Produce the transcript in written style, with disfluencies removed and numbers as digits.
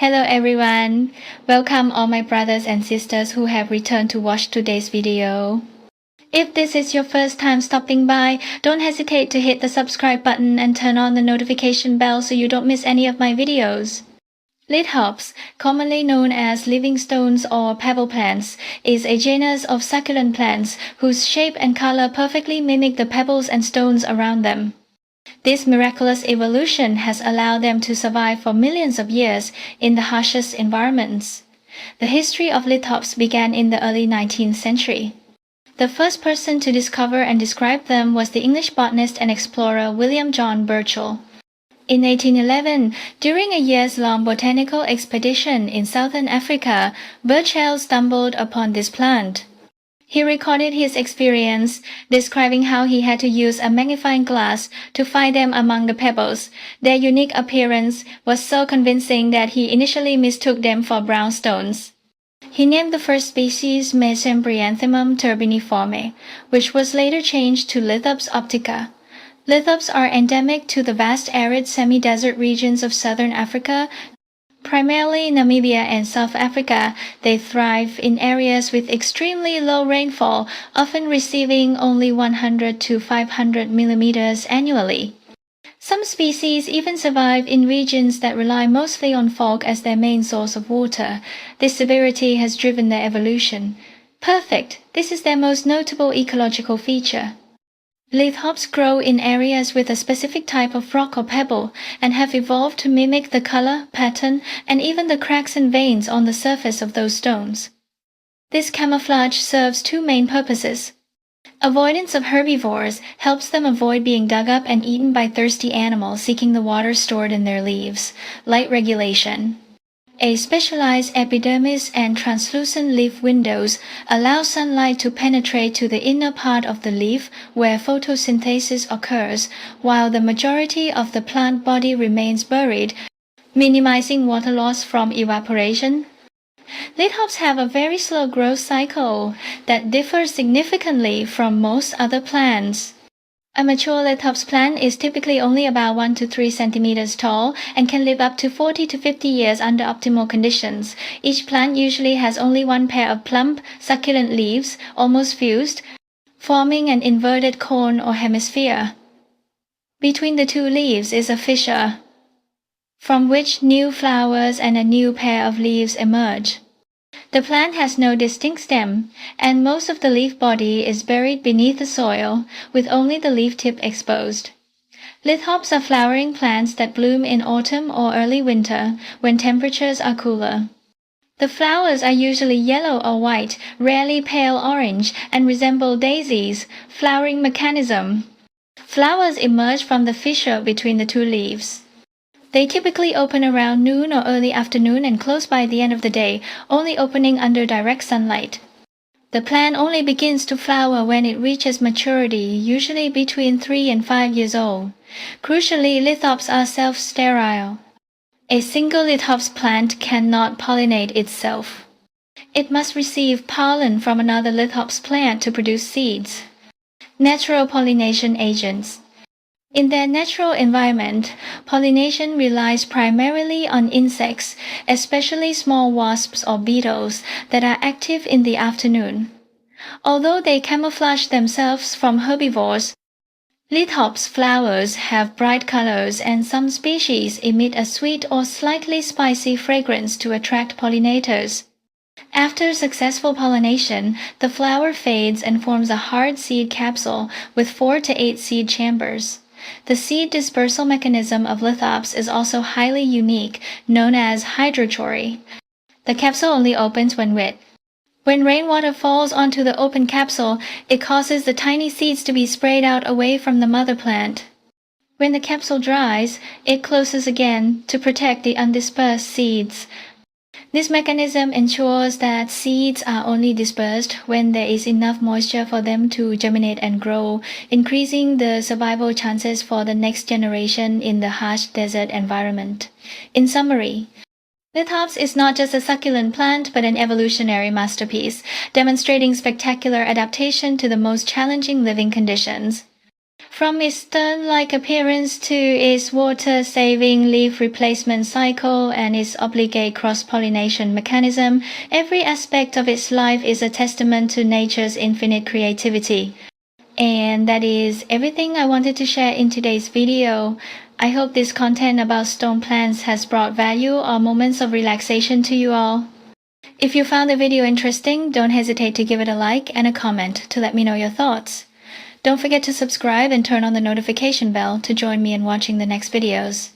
Hello everyone! Welcome all my brothers and sisters who have returned to watch today's video. If this is your first time stopping by, don't hesitate to hit the subscribe button and turn on the notification bell so you don't miss any of my videos. Lithops, commonly known as living stones or pebble plants, is a genus of succulent plants whose shape and color perfectly mimic the pebbles and stones around them. This miraculous evolution has allowed them to survive for millions of years in the harshest environments. The history of lithops began in the early 19th century. The first person to discover and describe them was the English botanist and explorer William John Burchell. In 1811, during a years-long botanical expedition in southern Africa, Burchell stumbled upon this plant. He recorded his experience, describing how he had to use a magnifying glass to find them among the pebbles. Their unique appearance was so convincing that he initially mistook them for brown stones. He named the first species Mesembryanthemum turbiniforme, which was later changed to Lithops optica. Lithops are endemic to the vast arid semi-desert regions of southern Africa. Primarily Namibia and South Africa, they thrive in areas with extremely low rainfall, often receiving only 100 to 500 millimeters annually. Some species even survive in regions that rely mostly on fog as their main source of water. This severity has driven their evolution. Perfect! This is their most notable ecological feature. Lithops grow in areas with a specific type of rock or pebble and have evolved to mimic the color, pattern, and even the cracks and veins on the surface of those stones. This camouflage serves two main purposes. Avoidance of herbivores helps them avoid being dug up and eaten by thirsty animals seeking the water stored in their leaves. Light regulation. A specialized epidermis and translucent leaf windows allow sunlight to penetrate to the inner part of the leaf where photosynthesis occurs, while the majority of the plant body remains buried, minimizing water loss from evaporation. Lithops have a very slow growth cycle that differs significantly from most other plants. A mature lithops plant is typically only about 1 to 3 centimeters tall and can live up to 40 to 50 years under optimal conditions. Each plant usually has only one pair of plump, succulent leaves, almost fused, forming an inverted cone or hemisphere. Between the two leaves is a fissure, from which new flowers and a new pair of leaves emerge. The plant has no distinct stem, and most of the leaf body is buried beneath the soil, with only the leaf tip exposed. Lithops are flowering plants that bloom in autumn or early winter, when temperatures are cooler. The flowers are usually yellow or white, rarely pale orange, and resemble daisies. Flowering mechanism. Flowers emerge from the fissure between the two leaves. They typically open around noon or early afternoon and close by the end of the day, only opening under direct sunlight. The plant only begins to flower when it reaches maturity, usually between 3 and 5 years old. Crucially, lithops are self-sterile. A single lithops plant cannot pollinate itself. It must receive pollen from another lithops plant to produce seeds. Natural pollination agents. In their natural environment, pollination relies primarily on insects, especially small wasps or beetles that are active in the afternoon. Although they camouflage themselves from herbivores, lithops flowers have bright colors and some species emit a sweet or slightly spicy fragrance to attract pollinators. After successful pollination, the flower fades and forms a hard seed capsule with 4 to 8 seed chambers. The seed dispersal mechanism of lithops is also highly unique, known as hydrochory. The capsule only opens when wet. When rainwater falls onto the open capsule, it causes the tiny seeds to be sprayed out away from the mother plant. When the capsule dries, it closes again to protect the undispersed seeds. This mechanism ensures that seeds are only dispersed when there is enough moisture for them to germinate and grow, increasing the survival chances for the next generation in the harsh desert environment. In summary, lithops is not just a succulent plant but an evolutionary masterpiece, demonstrating spectacular adaptation to the most challenging living conditions. From its stone-like appearance to its water-saving leaf replacement cycle and its obligate cross-pollination mechanism, every aspect of its life is a testament to nature's infinite creativity. And that is everything I wanted to share in today's video. I hope this content about stone plants has brought value or moments of relaxation to you all. If you found the video interesting, don't hesitate to give it a like and a comment to let me know your thoughts. Don't forget to subscribe and turn on the notification bell to join me in watching the next videos.